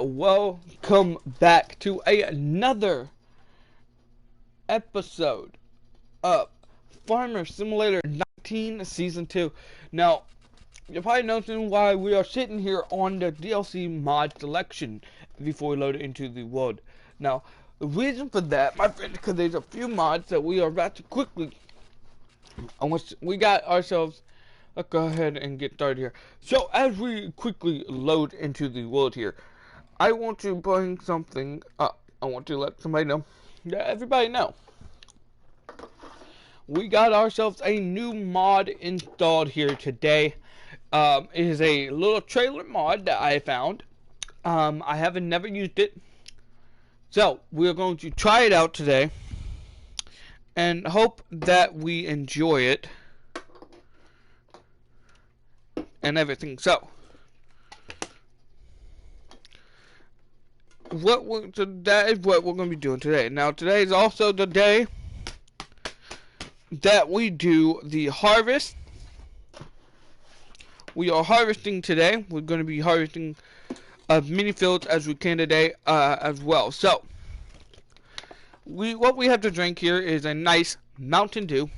welcome back to another episode of Farmer Simulator 19 Season 2. Now, you're probably noticing why we are sitting here on the DLC mod selection before we load it into the world. Now, the reason for that, my friend, because there's a few mods that we are about to quickly, we got ourselves. Let's go ahead and get started here. So, as we quickly load into the world here, I want to bring something up. I want to let somebody know, everybody know. We got ourselves a new mod installed here today. It is a little trailer mod that I found. I haven't never used it. So, we're going to try it out today. And hope that we enjoy it. And everything. So, that is what we're going to be doing today. Now, today is also the day that we do the harvest. We are harvesting today. We're going to be harvesting mini fields as we can today as well. So, what we have to drink here is a nice Mountain Dew.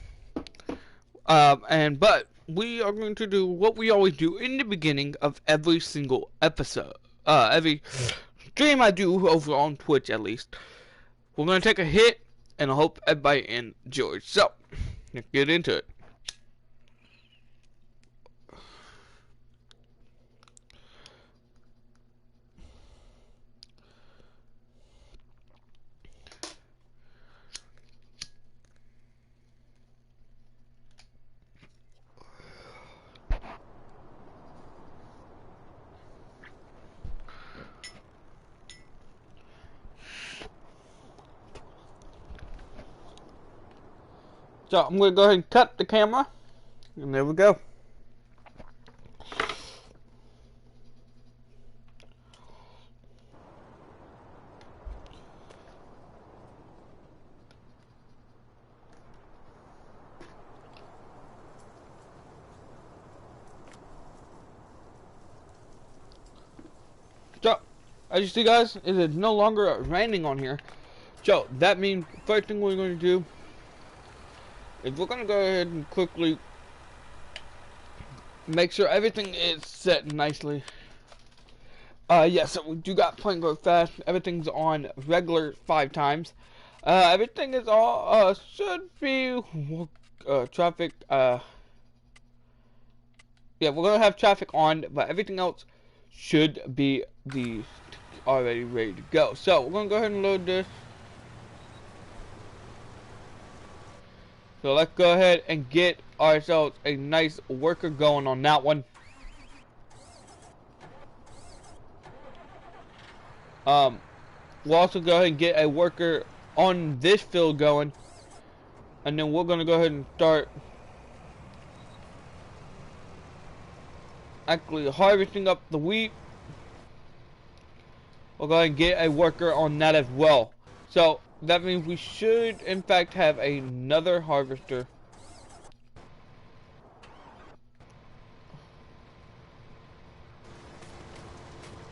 But we are going to do what we always do in the beginning of every single episode. Every stream I do over on Twitch, at least. We're going to take a hit, and I hope everybody enjoys. So, let's get into it. So, I'm going to go ahead and cut the camera. And there we go. So, as you see guys, it is no longer raining on here. So, that means first thing we're going to do is we're going to go ahead and quickly make sure everything is set nicely. Yes, so we do got Plane Go Fast. Everything's on regular 5 times. Everything is all, should be, traffic, yeah, we're going to have traffic on, but everything else should be already ready to go. So, we're going to go ahead and load this. So let's go ahead and get ourselves a nice worker going on that one. We'll also go ahead and get a worker on this field going. And then we're going to go ahead and start actually harvesting up the wheat. We'll go ahead and get a worker on that as well. So that means we should, in fact, have another harvester.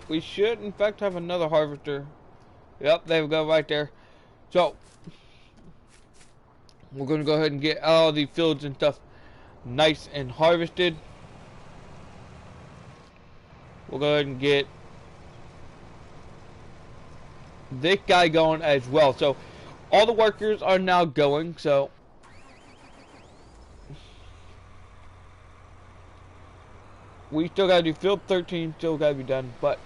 We should, in fact, have another harvester. Yep, there we go, right there. So, we're going to go ahead and get all the fields and stuff nice and harvested. We'll go ahead and get this guy going as well. So all the workers are now going. So we still gotta do field 13, still gotta be done, but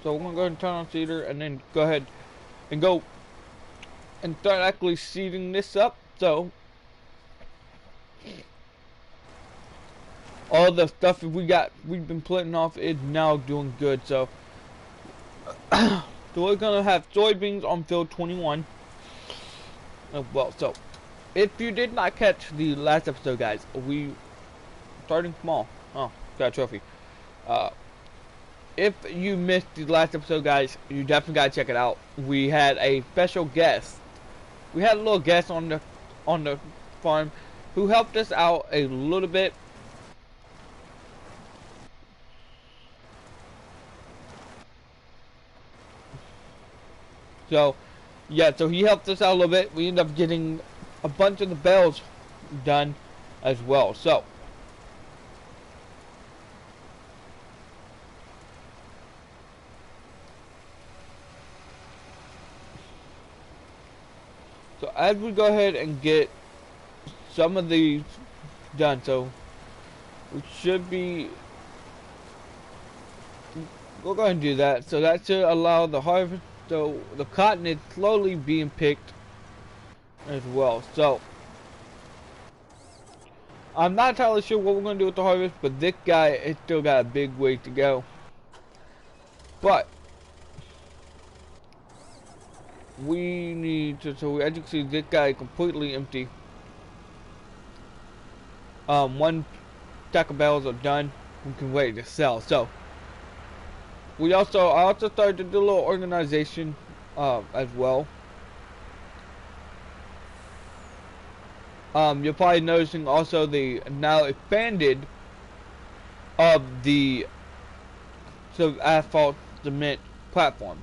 so we're gonna go ahead and turn on seeder and then go ahead and go and start actually seeding this up. So all the stuff we've been putting off is now doing good. So, so we're gonna have soybeans on field 21. Well, so if you did not catch the last episode, guys, we starting small. Oh, got a trophy. If you missed the last episode, guys, you definitely gotta check it out. We had a special guest. We had a little guest on the farm. who helped us out a little bit. So, yeah, so he helped us out a little bit. We ended up getting a bunch of the bells done as well. So, as we go ahead and get some of these done, so we should be, we'll go ahead and do that. So that should allow the harvest, so the cotton is slowly being picked as well. So I'm not entirely sure what we're going to do with the harvest, but this guy has still got a big way to go. But we need to, so as you can see, this guy is completely empty. One stack of bales are done. We can wait to sell. So I also started to do a little organization as well. You're probably noticing also the now expanded of the asphalt cement platform.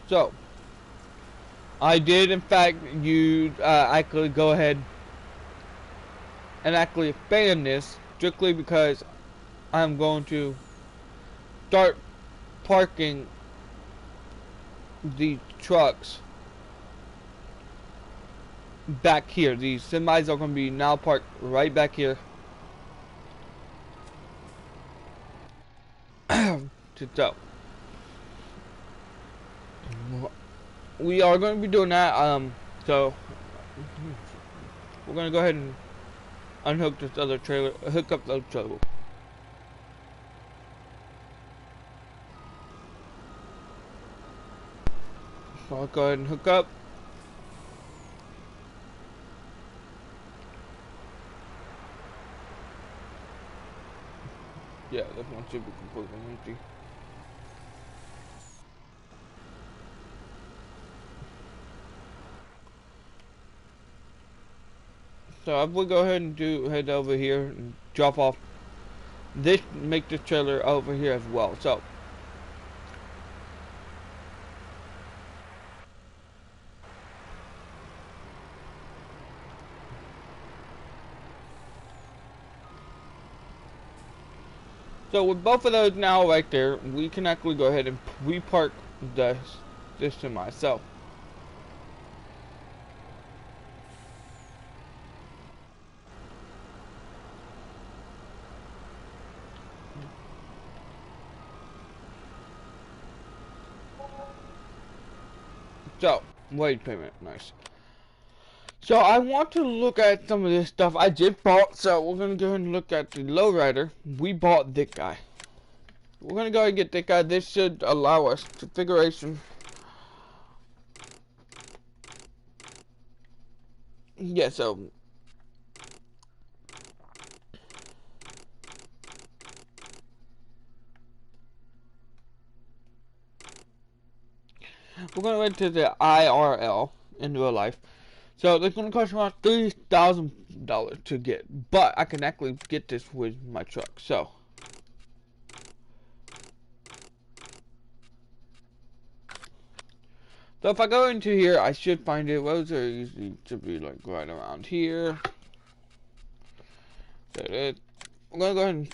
So I did in fact use actually go ahead and actually expand this strictly because I'm going to start parking the trucks back here. These semis are going to be now parked right back here. So we are going to be doing that. So we're going to go ahead and unhook this other trailer, hook up the other trailer. So I'll go ahead and hook up. Yeah, this one should be completely empty. So I will go ahead and head over here and drop off this, make this trailer over here as well. So with both of those now right there, we can actually go ahead and repark this semi. So wage payment, nice. So I want to look at some of this stuff I just bought. So we're gonna go ahead and look at the lowrider. We bought this guy. We're gonna go ahead and get this guy. This should allow us configuration. Yeah, so we're gonna went to the IRL in real life. So it's gonna cost around $3,000 to get, but I can actually get this with my truck. So if I go into here, I should find it. Roads are usually to be like right around here. We're gonna go ahead and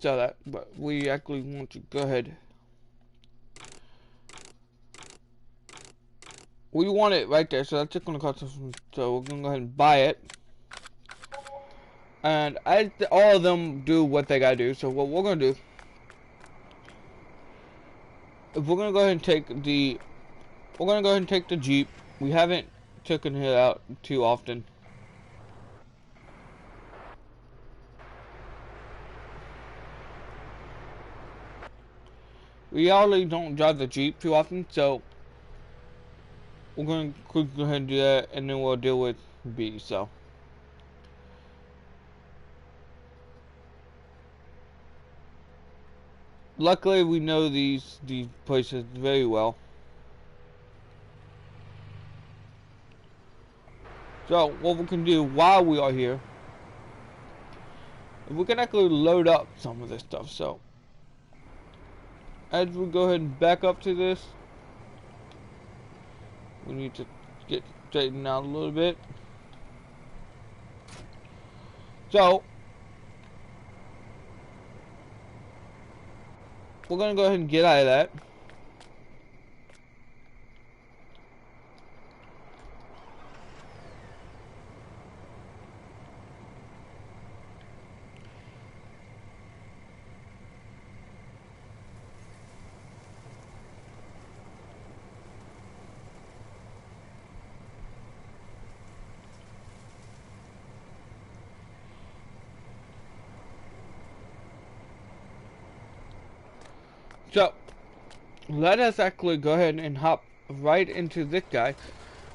sell that, but we actually want to go ahead. We want it right there, so that's just gonna cost us. So we're gonna go ahead and buy it. And all of them do what they gotta do. So what we're gonna do, if we're gonna go ahead and take the, Jeep. We haven't taken it out too often. We already don't drive the Jeep too often, so we're gonna go ahead and do that, and then we'll deal with be. So luckily we know these places very well. So what we can do while we are here, we can actually load up some of this stuff. So as we go ahead and back up to this, we need to get straightened out a little bit. So we're gonna go ahead and get out of that. So let us actually go ahead and hop right into this guy.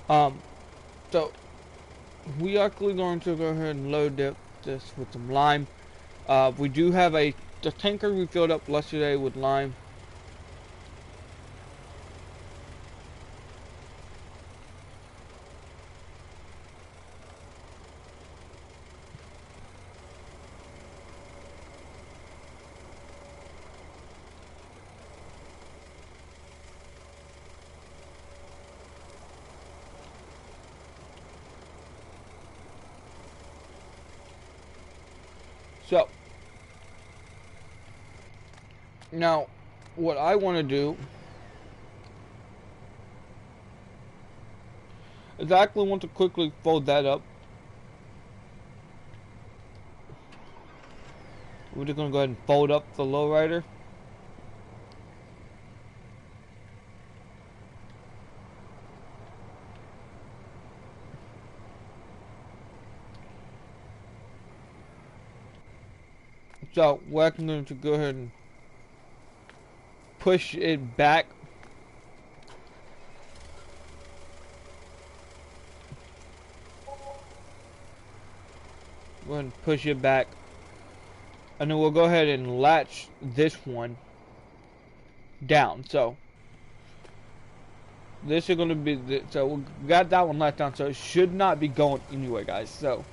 So we are actually going to go ahead and load this with some lime. We do have the tanker we filled up yesterday with lime. So now what I want to do is I actually want to quickly fold that up. We're just going to go ahead and fold up the lowrider. So we're actually going to go ahead and push it back. Go ahead and push it back. And then we'll go ahead and latch this one down. So this is going to be so we got that one latched down, so it should not be going anywhere, guys. So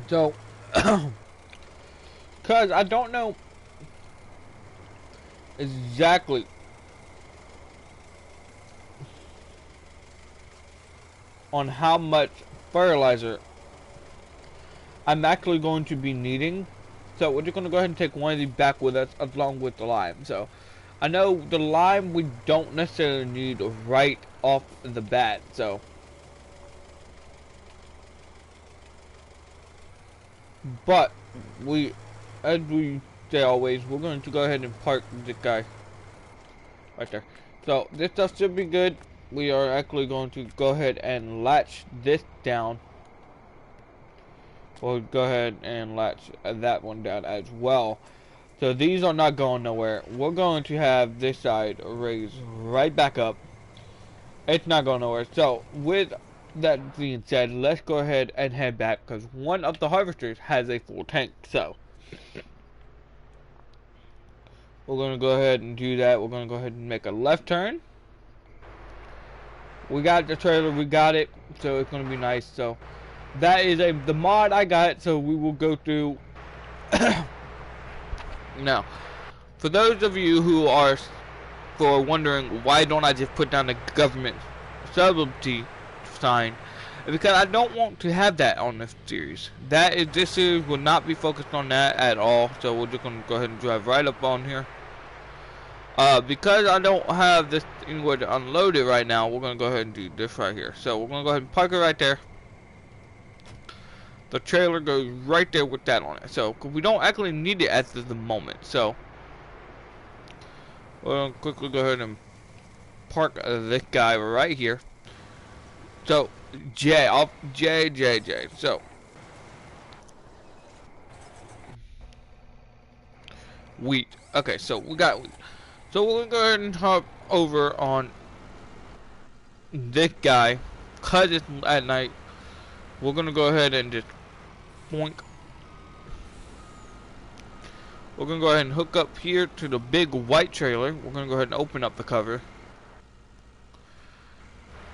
so because I don't know exactly on how much fertilizer I'm actually going to be needing. So we're just going to go ahead and take one of these back with us along with the lime. So I know the lime we don't necessarily need right off the bat. So but we, as we say always, we're going to go ahead and park this guy right there. So this stuff should be good. We are actually going to go ahead and latch this down. We'll go ahead and latch that one down as well. So these are not going nowhere. We're going to have this side raised right back up. It's not going nowhere. So with that being said, let's go ahead and head back because one of the harvesters has a full tank. So we're going to go ahead and do that. We're going to go ahead and make a left turn. We got the trailer, we got it, so it's going to be nice. So that is the mod I got, so we will go through. Now, for those of you who are wondering why don't I just put down the government subsidy sign, because I don't want to have that on this series. This series will not be focused on that at all, so we're just going to go ahead and drive right up on here. Because I don't have this anywhere to unload it right now, we're going to go ahead and do this right here. So we're going to go ahead and park it right there. The trailer goes right there with that on it. So we don't actually need it at the moment. So we're going to quickly go ahead and park this guy right here. So J. So wheat. Okay, so we got wheat. So we're gonna go ahead and hop over on this guy, cause it's at night. We're gonna go ahead and just boink. We're gonna go ahead and hook up here to the big white trailer. We're gonna go ahead and open up the cover.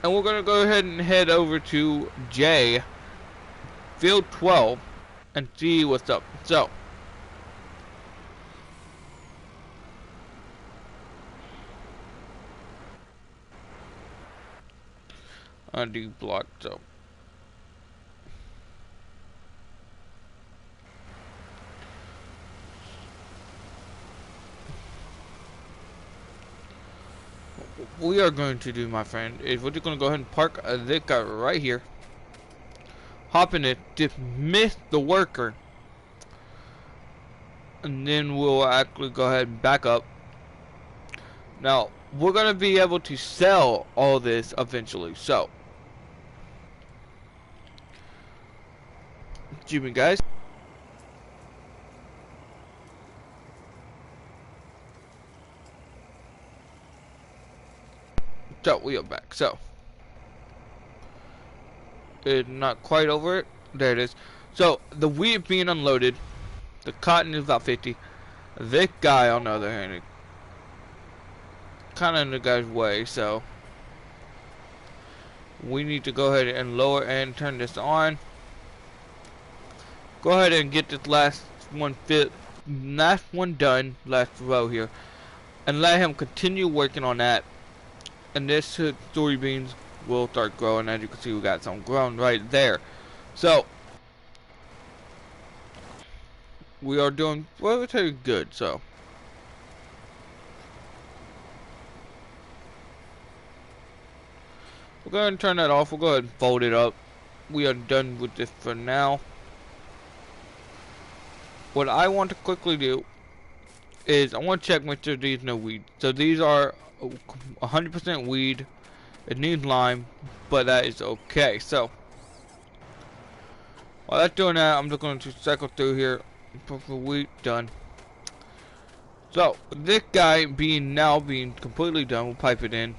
And we're gonna go ahead and head over to J, field 12, and see what's up. So, undo block, so. What we are going to do, my friend, is we're just going to go ahead and park this guy right here. Hop in it, dismiss the worker. And then we'll actually go ahead and back up. Now, we're going to be able to sell all this eventually. So, excuse me, guys. So, we are back. So, it's not quite over it. There it is. So, the wheat being unloaded. The cotton is about 50. This guy, on the other hand, kind of in the guy's way. So, we need to go ahead and lower and turn this on. Go ahead and get this last one done, last row here. And let him continue working on that. And this soybeans will start growing. As you can see, we got some growing right there. So we are doing relatively good. So we'll go ahead and turn that off. We'll go ahead and fold it up. We are done with this for now. What I want to quickly do is I want to check make sure these no weed. So these are 100% weed. It needs lime, but that is okay. So while that's doing that, I'm just going to cycle through here. Purple wheat done. So this guy being completely done, we'll pipe it in.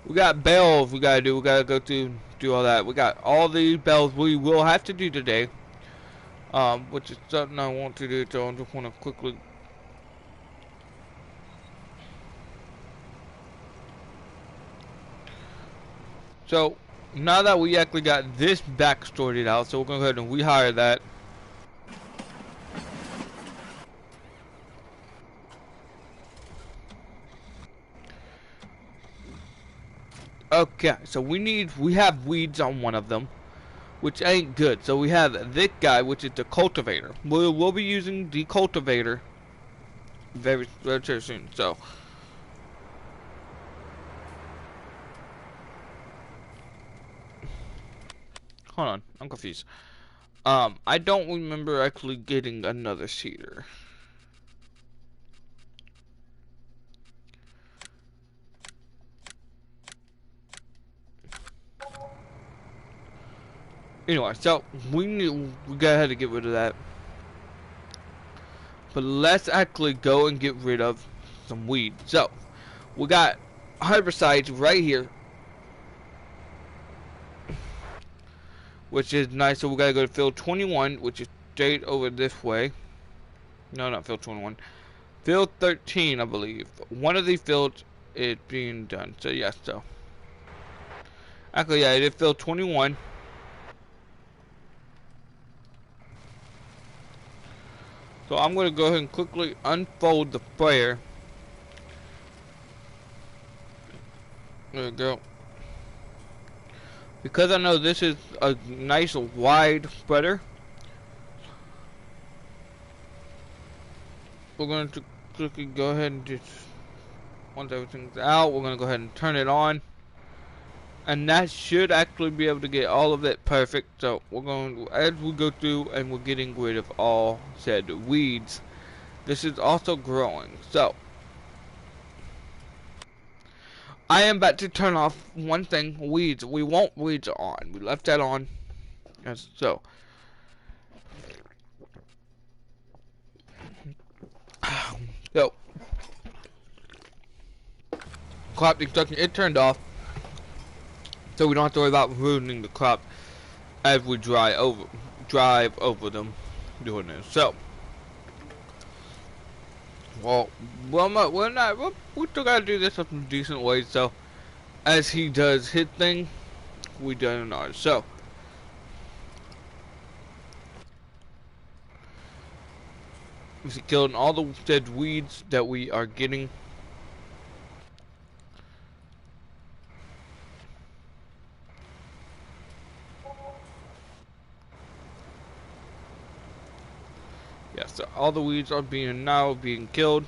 We got bales we gotta do. We gotta go through do all that. We got all these bells we will have to do today. Which is something I want to do, so I just want to quickly. So now that we actually got this back sorted out, so we're gonna go ahead and rehire that. Okay, so we have weeds on one of them, which ain't good. So we have this guy, which is the cultivator. We'll be using the cultivator very soon. So hold on, I'm confused. I don't remember actually getting another seeder. Anyway, so we gotta get rid of that. But let's actually go and get rid of some weed. So we got herbicides right here, which is nice. So we gotta go to field 21, which is straight over this way. No, not field 21. Field 13, I believe. One of these fields is being done. So yes, so actually, yeah, it is field 21. So I'm going to go ahead and quickly unfold the sprayer. There we go. Because I know this is a nice wide spreader, we're going to quickly go ahead and just, once everything's out, we're going to go ahead and turn it on. And that should actually be able to get all of it perfect. So we're going, as we go through and we're getting rid of all said weeds, this is also growing. So I am about to turn off one thing, weeds. We want weeds on. We left that on. Yes, so So, crop destruction, it turned off. So we don't have to worry about ruining the crop as we drive over them doing this. So, well, we still gotta do this in some decent ways. So, as he does his thing, we do in ours. So, we killing all the dead weeds that we are getting. Yeah, so all the weeds are being killed.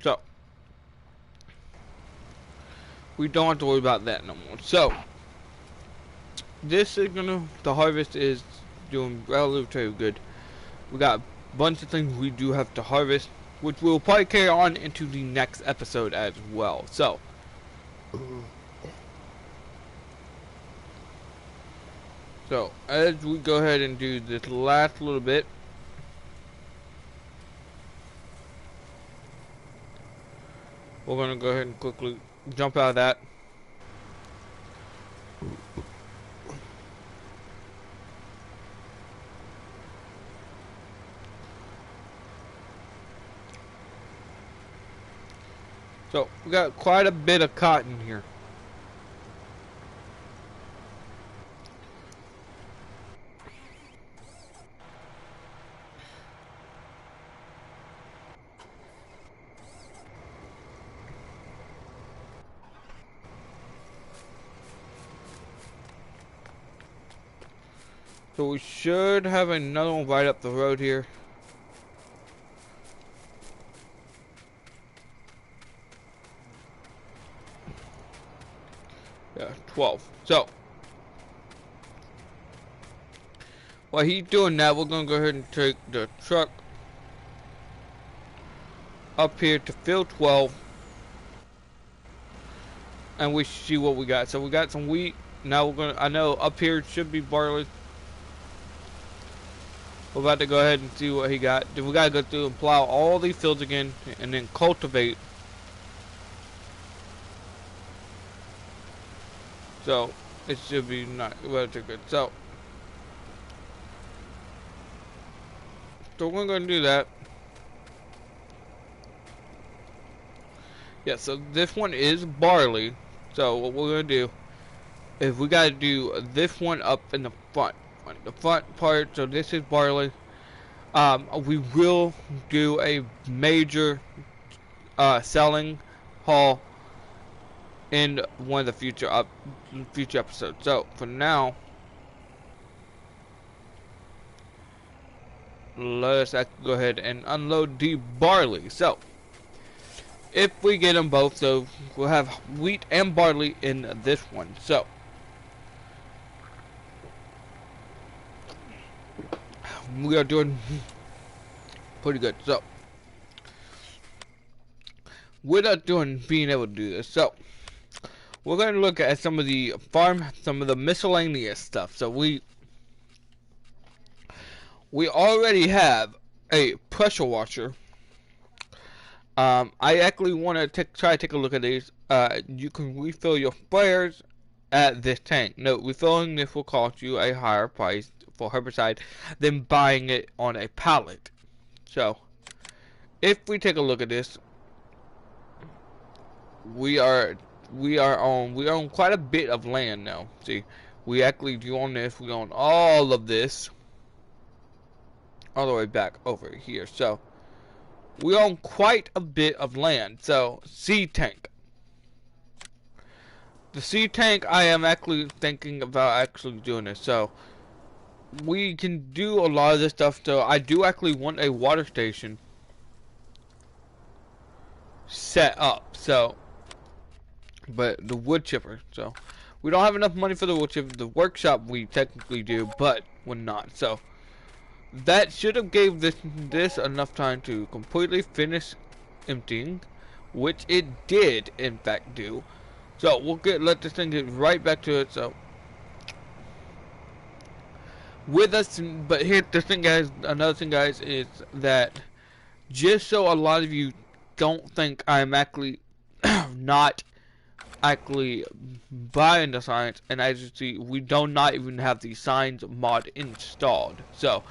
So, we don't have to worry about that no more. So, this is the harvest is doing relatively good. We got a bunch of things we do have to harvest, which we'll probably carry on into the next episode as well. So, as we go ahead and do this last little bit, we're gonna go ahead and quickly jump out of that. So, we got quite a bit of cotton here. So we should have another one right up the road here. Yeah, 12. So, while he's doing that, we're going to go ahead and take the truck up here to field 12. And we see what we got. So we got some wheat. Now we're going to, I know up here should be barley. We're about to go ahead and see what he got. Then we got to go through and plow all these fields again and then cultivate. So, it should be not relatively good. So we're going to do that. Yeah, so this one is barley. So what we're going to do is we got to do this one up in the front. The front part, so this is barley. We will do a major selling haul in one of the future episodes. So for now, let us go ahead and unload the barley. So if we get them both, so we'll have wheat and barley in this one. So we are doing pretty good. So we're not being able to do this. So we're going to look at some of the miscellaneous stuff. So we already have a pressure washer. I actually want to try to take a look at these. You can refill your sprayers at this tank. Note, refilling this will cost you a higher price for herbicide than buying it on a pallet. So, if we take a look at this, we own quite a bit of land now. See, we actually do own this. We own all of this, all the way back over here. So, we own quite a bit of land. So, seed tank. The seed tank, I am actually thinking about actually doing this. So, we can do a lot of this stuff. So I do actually want a water station set up. So, but the wood chipper. So we don't have enough money for the wood chipper. The workshop we technically do, but we're not. So that should have gave this enough time to completely finish emptying, which it did in fact do. So we'll let this thing get right back to it. So with us. But here, the thing, guys, another thing, guys, is that just so a lot of you don't think I'm actually not actually buying the signs, and as you see, we do not even have the signs mod installed. So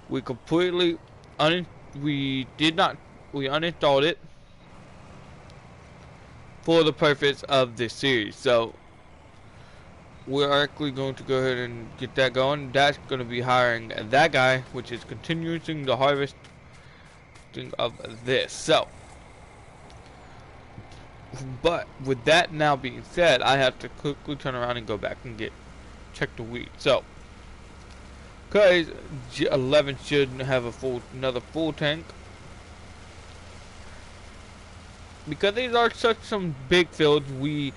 we completely we uninstalled it for the purpose of this series. So we're actually going to go ahead and get that going. That's going to be hiring that guy, which is continuing the harvesting of this. So, but with that now being said, I have to quickly turn around and go back and check the wheat. So, because G11 should have another full tank. Because these are such some big fields, we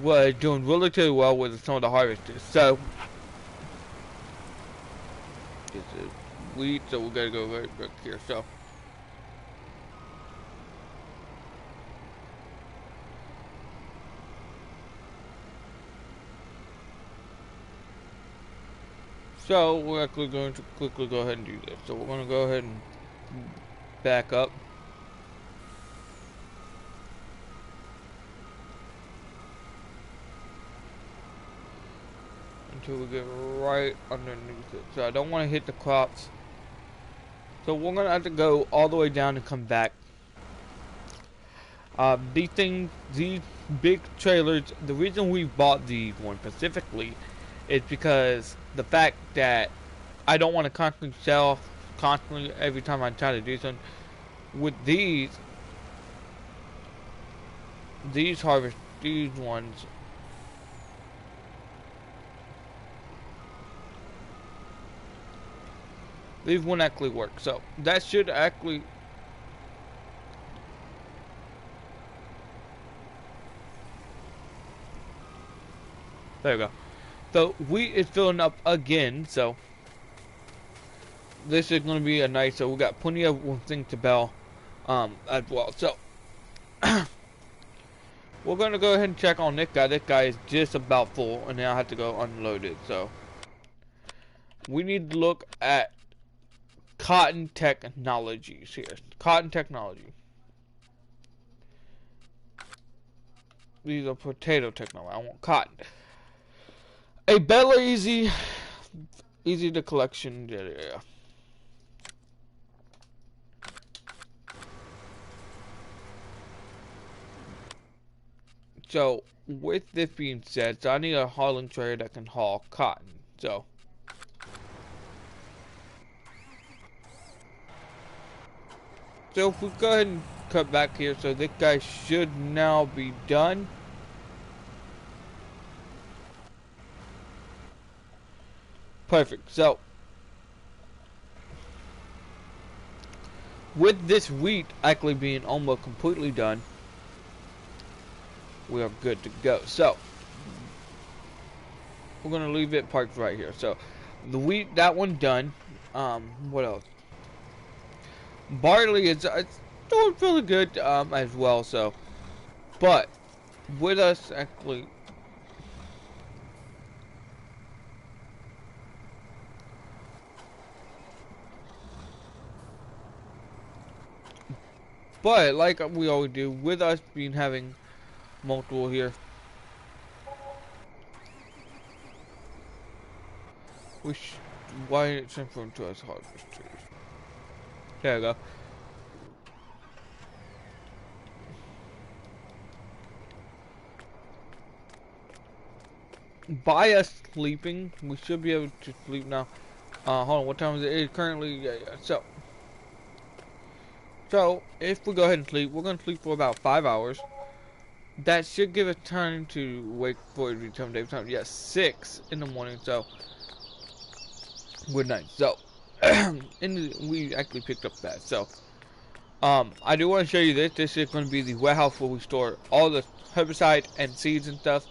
were doing relatively well with some of the harvesters. So, it's a wheat, so we gotta go right back here. So we're actually going to quickly go ahead and do this. So we're going to go ahead and back up. Until we get right underneath it. So I don't want to hit the crops. So we're going to have to go all the way down and come back. These big trailers, the reason we bought these one specifically is because the fact that I don't want to constantly sell every time I try to do something. With these ones, these won't actually work. So that should actually there we go. So wheat is filling up again, so this is going to be a nice, so we got plenty of things to bell as well. So we're going to go ahead and check on this guy. This guy is just about full, and now I have to go unload it. So we need to look at cotton technologies here. Cotton technology. These are potato technology. I want cotton. A better easy to collection area. So with this being said, so I need a hauling trailer that can haul cotton. So if we go ahead and cut back here, so this guy should now be done. Perfect. So with this wheat actually being almost completely done, we are good to go. So we're gonna leave it parked right here. So the wheat, that one done. What else? Barley is doing really good as well. So, but with us actually. But like we always do, with us having multiple here, why it transform to us harvesters? There we go. By us sleeping, we should be able to sleep now. Hold on, what time is it? It's currently So if we go ahead and sleep, we're gonna sleep for about 5 hours. That should give us time to wake for it to become daytime. Yes, 6 in the morning. So good night. So we actually picked up that. So I do want to show you this. This is going to be the warehouse where we store all the herbicide and seeds and stuff.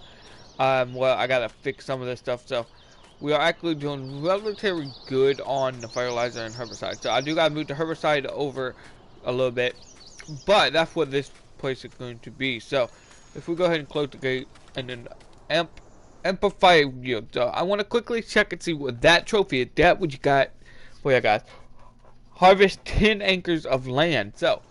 Well, I gotta fix some of this stuff. So we are actually doing relatively good on the fertilizer and herbicide. So I do gotta move the herbicide over a little bit, but that's what this place is going to be. So if we go ahead and close the gate and then amp Amplified yield. So I want to quickly check and see what that trophy is. That what you got for you guys. Harvest 10 acres of land. So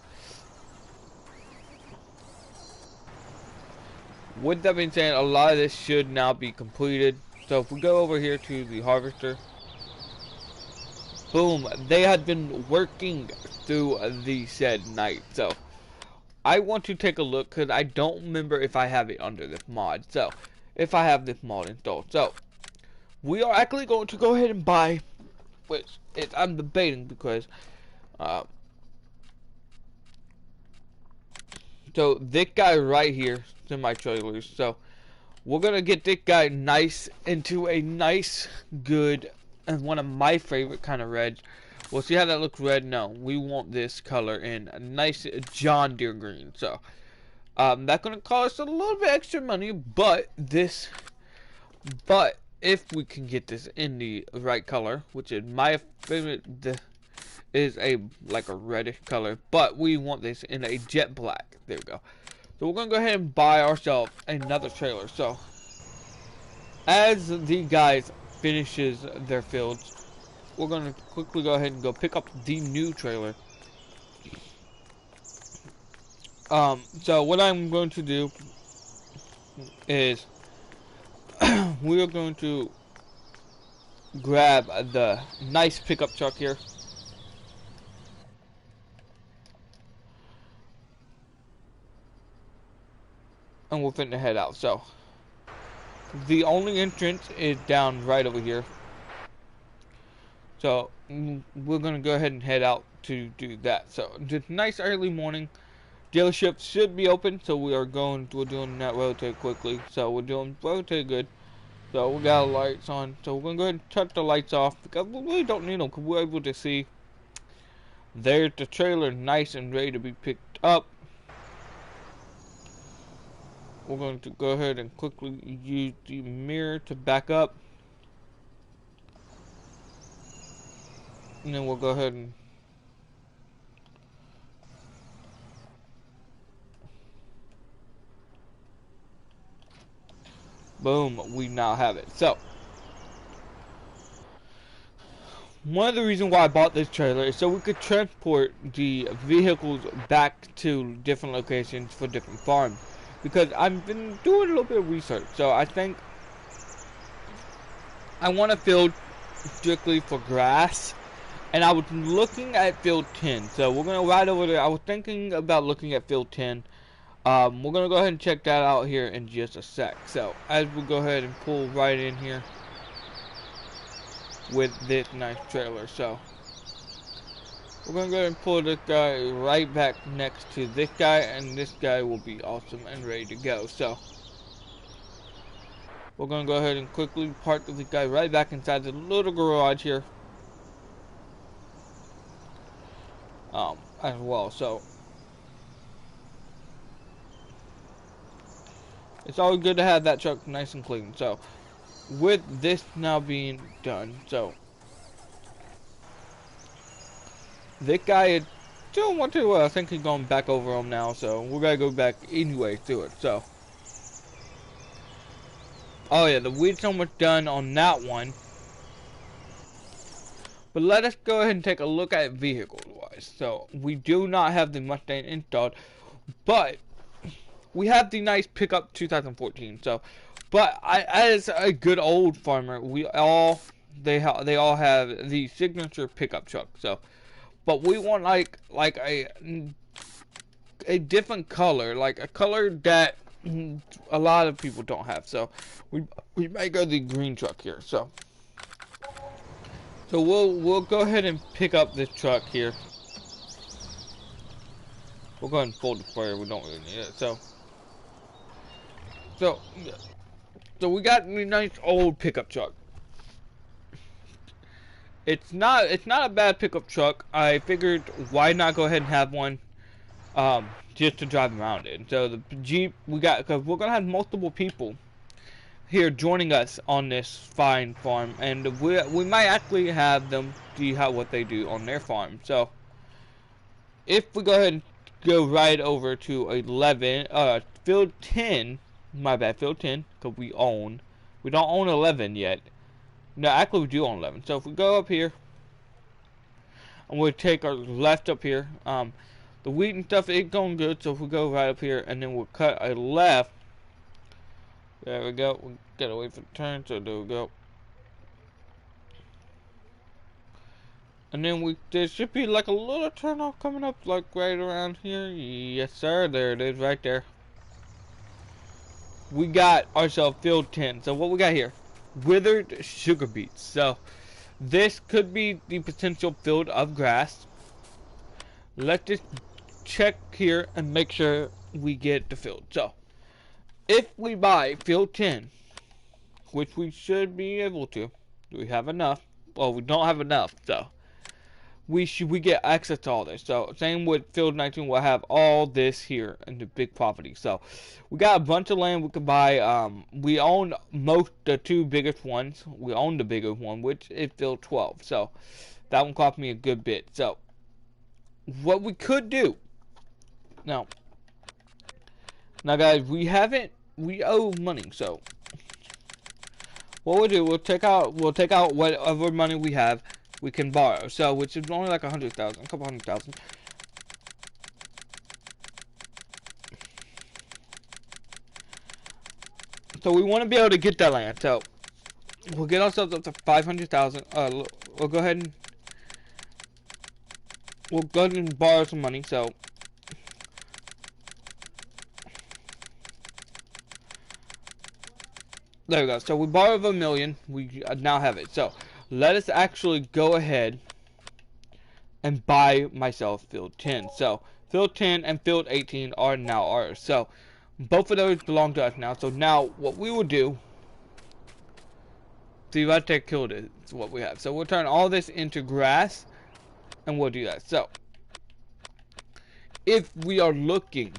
with that being said, a lot of this should now be completed. So if we go over here to the harvester, boom, they had been working through the said night. So I want to take a look because I don't remember if I have it under this mod. So if I have this mod installed. So we are actually going to go ahead and buy, which is, I'm debating because so this guy right here, semi trailers. So we're gonna get this guy nice into a nice, good, and one of my favorite kind of reds. We'll see how that looks red. No, we want this color in a nice John Deere green. So that's gonna cost a little bit extra money, but if we can get this in the right color, which is my favorite, is a like a reddish color, but we want this in a jet black. There we go. So we're gonna go ahead and buy ourselves another trailer. So as the guys finishes their fields, we're gonna quickly go ahead and go pick up the new trailer. So what I'm going to do is we are going to grab the nice pickup truck here. And we're finna head out. So the only entrance is down right over here. So we're gonna go ahead and head out to do that. So just nice early morning. Dealership should be open, so we're doing that rotate quickly. So we're doing rotate good. So we got lights on. So we're gonna go ahead and shut the lights off because we really don't need them because we're able to see. There's the trailer, nice and ready to be picked up. We're going to go ahead and quickly use the mirror to back up. And then we'll go ahead and boom, we now have it. So one of the reasons why I bought this trailer is so we could transport the vehicles back to different locations for different farms. Because I've been doing a little bit of research, so I think I want a field strictly for grass, and I was looking at field 10. So we're gonna ride over there. I was thinking about looking at field 10. We're gonna go ahead and check that out here in just a sec. So as we go ahead and pull right in here with this nice trailer, so we're gonna go ahead and pull this guy right back next to this guy, and this guy will be awesome and ready to go. So we're gonna go ahead and quickly park this guy right back inside the little garage here, as well. So it's always good to have that truck nice and clean. So with this now being done, so this guy is don't want to I think he's going back over him now, so we're gonna go back anyway to it. So oh yeah, the weed's almost done on that one. But let us go ahead and take a look at vehicles wise. So we do not have the Mustang installed, but we have the nice pickup 2014. So but as a good old farmer, they all have the signature pickup truck. So but we want like a different color, like a color that a lot of people don't have. So we might go the green truck here. So we'll go ahead and pick up this truck here. We'll go ahead and fold the sprayer. We don't really need it. So we got the nice old pickup truck. It's not a bad pickup truck. I figured why not go ahead and have one just to drive around in. So the Jeep we got, because we're gonna have multiple people here joining us on this fine farm, and we might actually have them see what they do on their farm. So if we go ahead and go right over to field 10, my bad, field 10, because we We don't own 11 yet. No, actually we do own 11. So if we go up here, and we'll take our left up here, the wheat and stuff ain't going good, so if we go right up here, and then we'll cut a left. There we go. We gotta wait for the turn, so there we go. And then there should be like a little turnoff coming up, like right around here. Yes, sir. There it is, right there. We got ourselves field 10. So what we got here? Withered sugar beets. So this could be the potential field of grass. Let's just check here and make sure we get the field. So if we buy field 10, which we should be able to, do we have enough? Well, we don't have enough, so we get access to all this. So same with field 19, we'll have all this here in the big property. So we got a bunch of land we could buy. We own the two biggest ones. We own the bigger one, which is field 12. So that one cost me a good bit. So what we could do now guys, we owe money. So what we'll do, we'll take out whatever money we have we can borrow, so which is only like 100,000, a couple 100,000. So we want to be able to get that land. So we'll get ourselves up to 500,000. We'll go ahead and borrow some money. So there we go. So we borrowed $1 million. We now have it. So let us actually go ahead and buy myself field 10. So field 10 and field 18 are now ours. So both of those belong to us now. So now what we will do, see, right there, killed it. It's what we have. So we'll turn all this into grass, and we'll do that. So if we are looking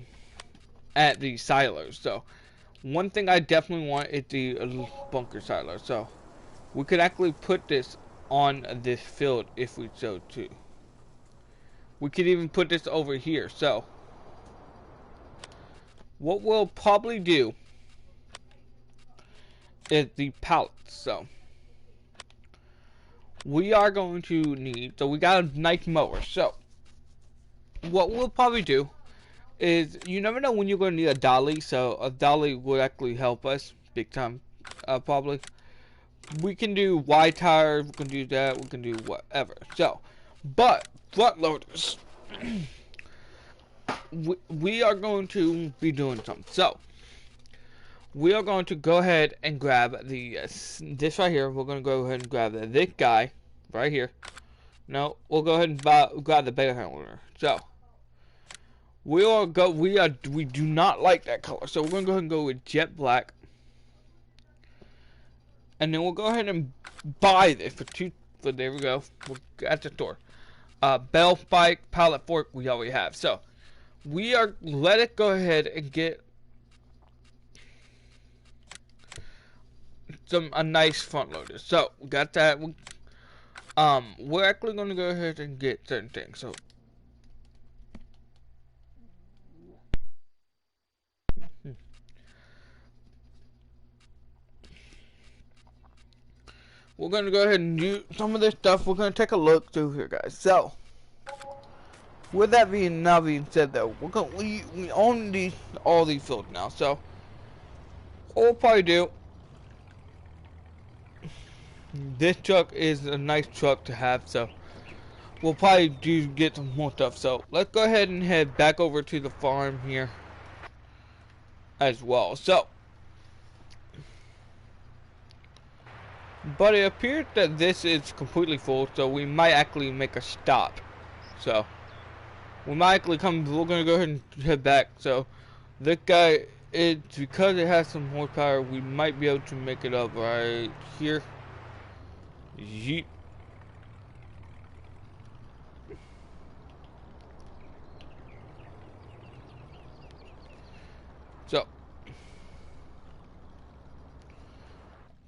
at the silos, so one thing I definitely want is the bunker silo. So we could actually put this on this field if we so to. We could even put this over here. So what we'll probably do is the pallets. So we are going to need, so we got a nice mower. So what we'll probably do is, you never know when you're going to need a dolly. So a dolly would actually help us big time, probably. We can do wide tires, we can do that, we can do whatever. So, but front loaders, we are going to be doing something. So we are going to go ahead and grab the this right here. We're going to go ahead and grab this guy right here. No, we'll go ahead and grab the beta handler. So we do not like that color. So we're going to go ahead and go with jet black. And then we'll go ahead and buy this for there we go. We're at the store. Bell spike, pallet fork, we already have. So let it go ahead and get a nice front loader. So we got that. We're actually gonna go ahead and get certain things. So we're going to go ahead and do some of this stuff. We're going to take a look through here, guys. So, with that being said, though, we own all these fields now. So, what we'll probably do, this truck is a nice truck to have. So, we'll probably get some more stuff. So, let's go ahead and head back over to the farm here as well. So, but it appears that this is completely full, so we might actually make a stop. So we might actually we're gonna go ahead and head back. So this guy, because it has some horsepower, we might be able to make it up right here. Yeet.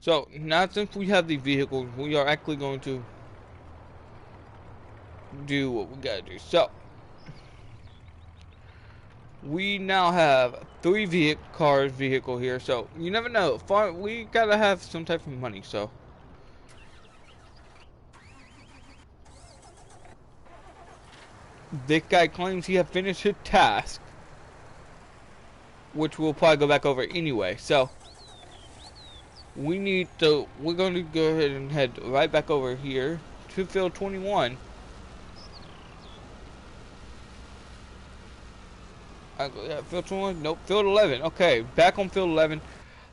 So now since we have the vehicles, we are actually going to do what we gotta do. So we now have 3 vehicle here, so you never know. We gotta have some type of money, so. This guy claims he had finished his task, which we'll probably go back over anyway, so. We're going to go ahead and head right back over here to field 21. Yeah, field 21, nope, field 11. Okay, back on field 11.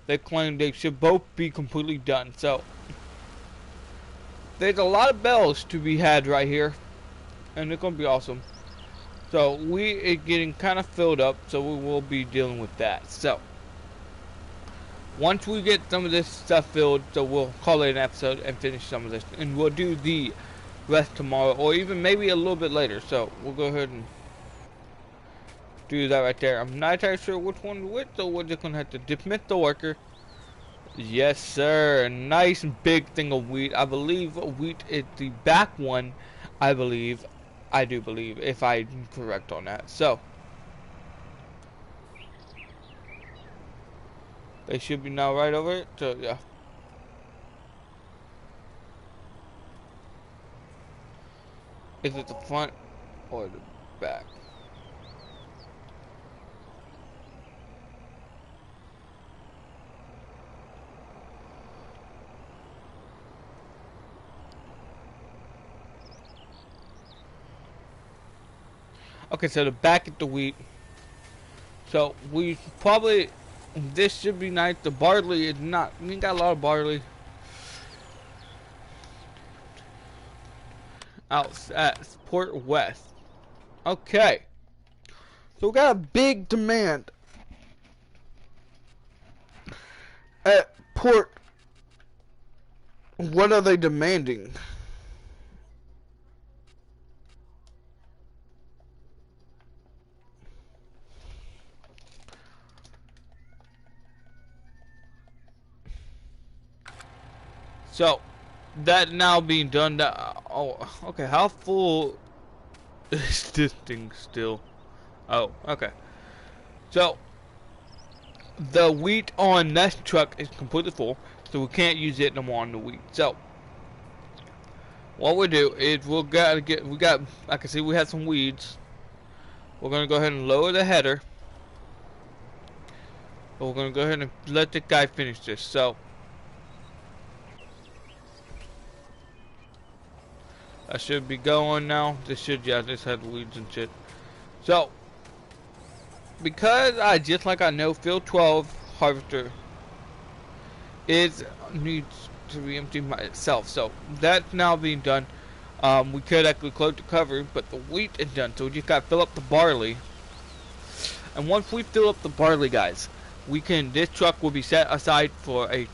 They claim they should both be completely done. So, there's a lot of bells to be had right here, and it's going to be awesome. So, we are getting kind of filled up, so we will be dealing with that. So, once we get some of this stuff filled, so we'll call it an episode and finish some of this. And we'll do the rest tomorrow, or even maybe a little bit later. So, we'll go ahead and do that right there. I'm not entirely sure which one which, so we're just going to have to dismiss the worker. Yes, sir. Nice big thing of wheat. I believe wheat is the back one. I do believe, if I'm correct on that. So, they should be now right over it. So, yeah. Is it the front or the back? Okay, so the back is the wheat. So we probably, this should be nice. The barley is not. We ain't got a lot of barley out at Port West. Okay, so we got a big demand at Port. What are they demanding? So, that now being done, oh, okay, how full is this thing still? Oh, okay. So, the wheat on this truck is completely full, so we can't use it no more on the wheat. So, what we do is I can see we have some weeds. We're gonna go ahead and lower the header. But we're gonna go ahead and let the guy finish this. So, I should be going now. Yeah, this had weeds and shit. So, because I know field 12 harvester needs to be emptied by itself. So, that's now being done. We could actually close the cover, but the wheat is done. So we just gotta fill up the barley. And once we fill up the barley, guys, this truck will be set aside for a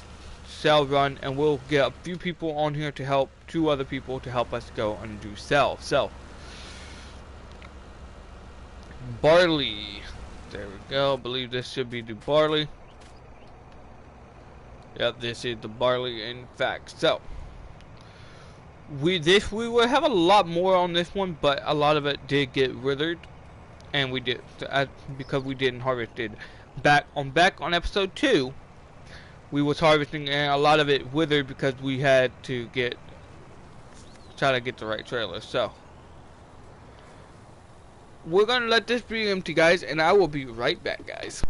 sell run, and we'll get a few people on here to help, 2 other people to help us go and do sell. So, barley. There we go. I believe this should be the barley. Yep, this is the barley, in fact. So, we will have a lot more on this one, but a lot of it did get withered, and we did because we didn't harvest it back on episode 2. We was harvesting, and a lot of it withered because we had to try to get the right trailer. So, we're gonna let this be empty, guys, and I will be right back, guys.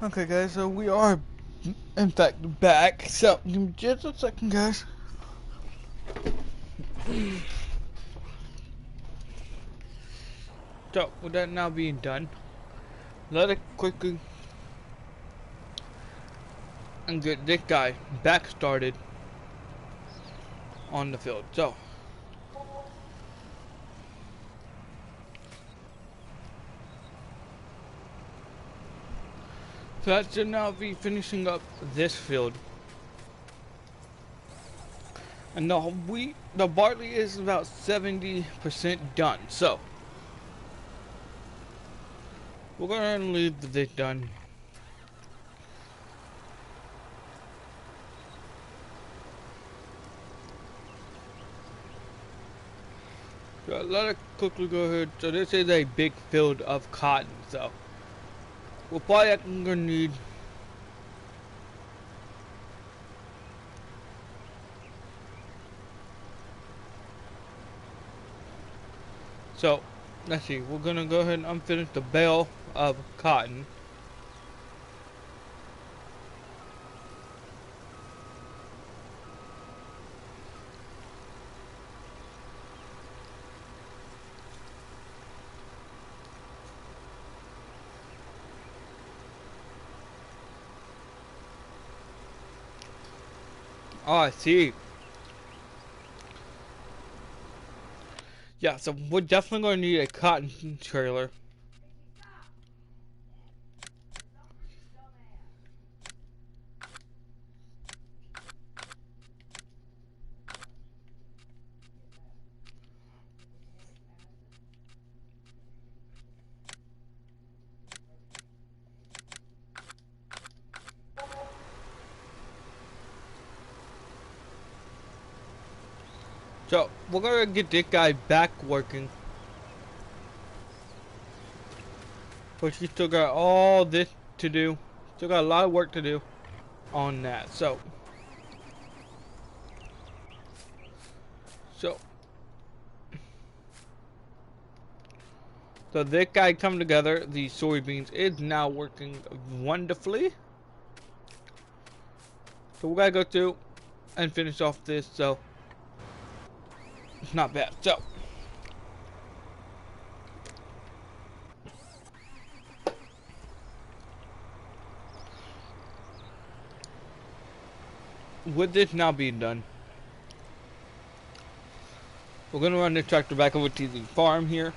Okay, guys, so we are, in fact, back. So, give me just a second, guys. So, with that now being done, let it quickly and get this guy back started on the field. So that should now be finishing up this field. And the barley is about 70% done. So we're gonna leave this done. So let it quickly go ahead. So this is a big field of cotton. So we're probably gonna need so let's see, we're gonna go ahead and unfinish the bale of cotton. Oh, I see. Yeah, so we're definitely going to need a cotton trailer. So we're going to get this guy back working. But he still got all this to do. Still got a lot of work to do on that. So this guy come together, the soybeans is now working wonderfully. So we gotta go through and finish off this, so it's not bad. So with this now being done, we're gonna run the tractor back over to the farm here.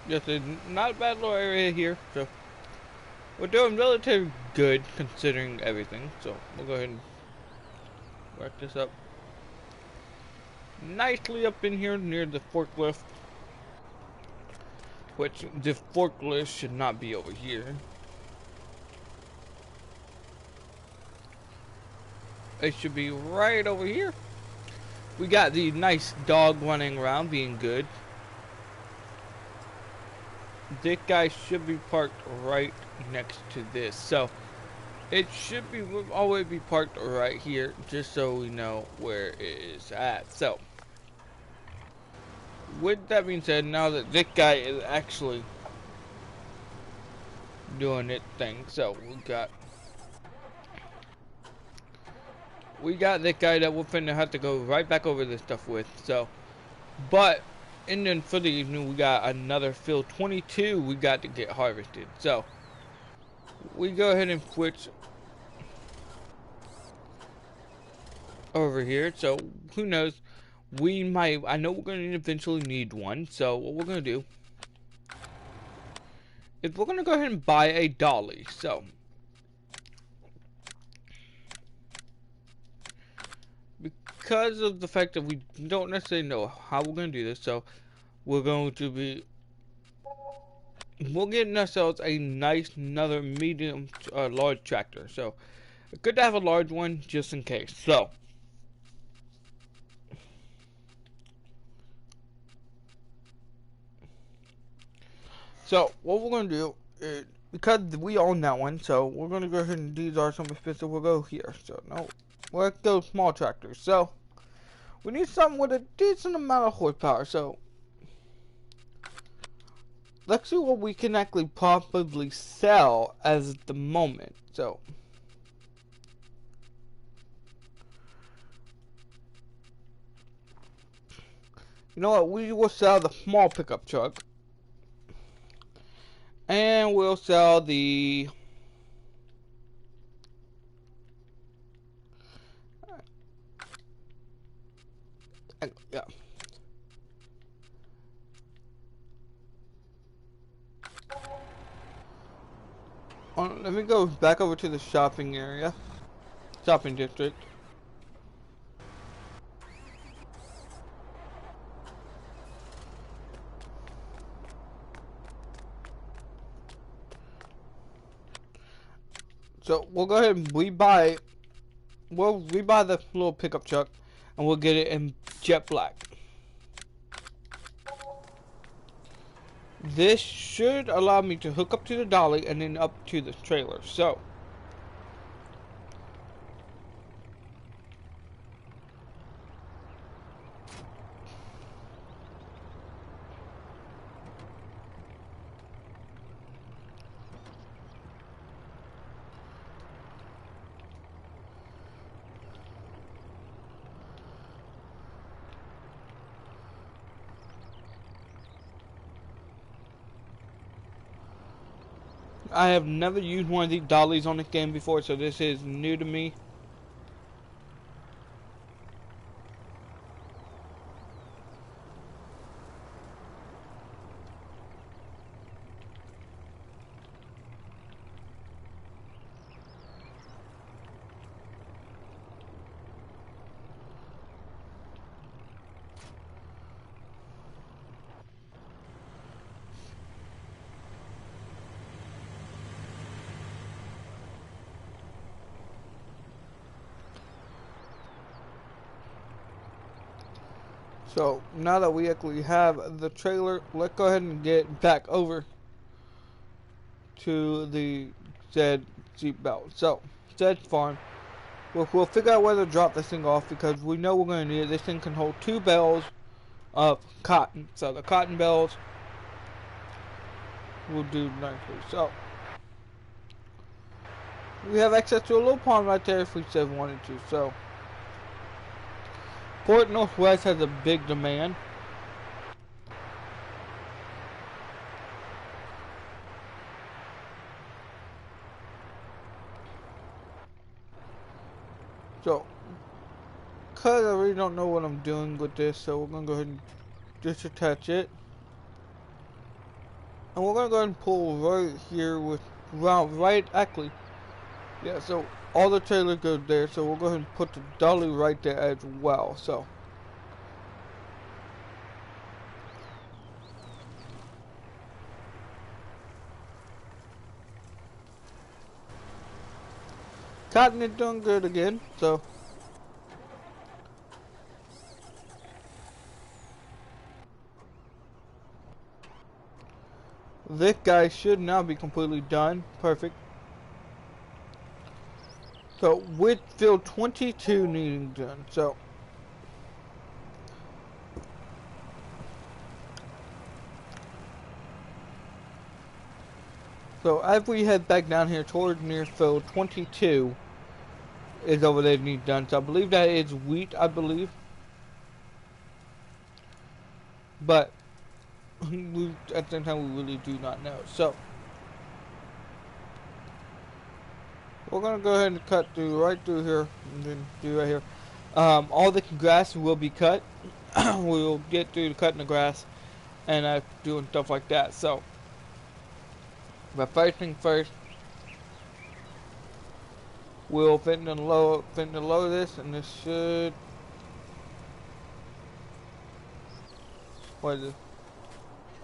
Just a not a bad little area here, so we're doing relatively good considering everything. So we'll go ahead and work this up nicely up in here near the forklift, which the forklift should not be over here. It should be right over here. We got the nice dog running around being good. This guy should be parked right next to this, so it should be always be parked right here, just so we know where it is at. So with that being said, now that this guy is actually doing its thing, so we got this guy that we're finna have to go right back over this stuff with. So but and then for the evening we got another field 22 we got to get harvested. So we go ahead and switch over here. So who knows, we might, I know we're going to eventually need one. So what we're going to do is we're going to go ahead and buy a dolly. So because of the fact that we don't necessarily know how we're going to do this, so we're going to be, we're getting ourselves a nice another medium large tractor. So good to have a large one just in case. So what we're going to do is, because we own that one, so we're going to go ahead and these are some expensive, we'll go here. So no, let's go small tractors. So we need something with a decent amount of horsepower. So let's see what we can actually probably sell as the moment. So, you know what? We will sell the small pickup truck, and we'll sell the yeah. Let me go back over to the shopping area, shopping district. So we'll go ahead and rebuy. We'll rebuy the little pickup truck, and we'll get it in jet black. This should allow me to hook up to the dolly and then up to the trailer. So, I have never used one of these dollies on this game before, so this is new to me. So now that we actually have the trailer, let's go ahead and get back over to the said seatbelt. So, said farm. We'll figure out where to drop this thing off because we know we're going to need it. This thing can hold 2 bales of cotton. So the cotton bales will do nicely. So we have access to a little pond right there if we said wanted to. So Port Northwest has a big demand. So, because I really don't know what I'm doing with this, so we're going to go ahead and disattach it. And we're going to go ahead and pull right here with, right, actually. Yeah, so all the trailer goes there, so we'll go ahead and put the dolly right there as well, so. Cotton is doing good again, so. This guy should now be completely done. Perfect. So, Whitfield 22 needing done, so. So, as we head back down here toward near field 22 is over there need done. So, I believe that is wheat, I believe. But, at the same time, we really do not know. So, we're going to go ahead and cut through, right through here, and then do right here. All the grass will be cut. We'll get through the cutting the grass and doing stuff like that. So, but first thing first, we'll fit to load this, and this should. What is it?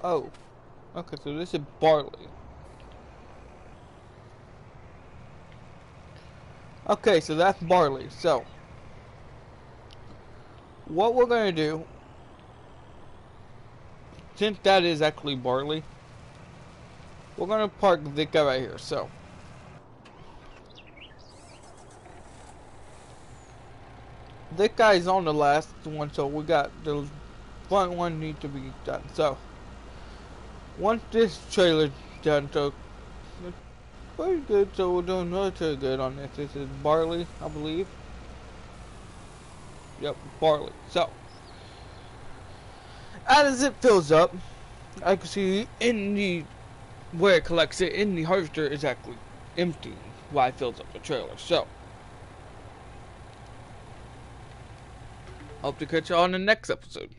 Oh, okay. So this is barley. Okay, so that's barley. So, what we're going to do, since that is actually barley, we're going to park this guy right here. So, this guy's on the last one, so we got the front one need to be done. So, once this trailer done, so it's pretty good. So we're doing really too good on this. This is barley, I believe. Yep, barley. So as it fills up, I can see in the where it collects it in the harvester is actually empty while it fills up the trailer. So hope to catch you on the next episode.